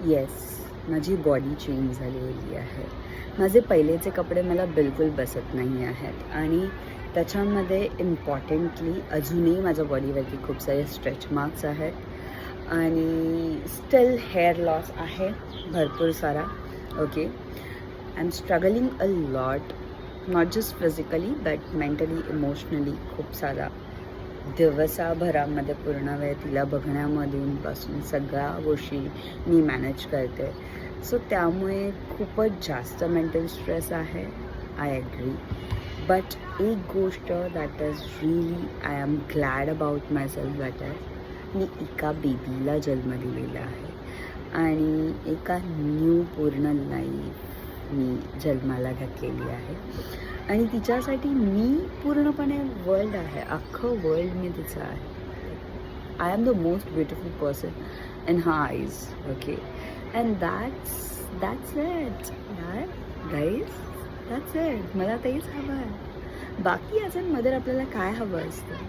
Yes, माझी body change झालेली आहे. माझे पहिलेचे कपडे मला बिलकुल बसत नाही आहेत आणि त्याच्यामध्ये इम्पॉर्टंटली अजूनही माझ्या बॉडीवरती खूप सारे स्ट्रेच मार्क्स आहेत आणि स्टिल हेअर लॉस आहे भरपूर सारा. Okay, I am struggling a lot, not just physically but mentally, emotionally. खूप सारा दिवसाभरामध्ये पूर्ण वेळ तिला बघण्यामधून पासून सगळ्या गोष्टी मी मॅनेज करते. सो त्यामुळे खूपच जास्त मेंटल स्ट्रेस आहे. I agree. बट एक गोष्ट that is really I am glad about myself that is मी एका बेबीला जन्म दिलेला आहे आणि एका न्यू पूर्ण लाईफ मी जन्माला घातलेली आहे आणि तिच्यासाठी मी पूर्णपणे वर्ल्ड आहे. अख्खं वर्ल्ड मी तिचं आहे. I am the most beautiful person in her eyes. Okay, and that's it यार गाईज, दॅट्स इट. मला तेच हवं आहे. बाकी ॲज अ मदर आपल्याला काय हवं असतं?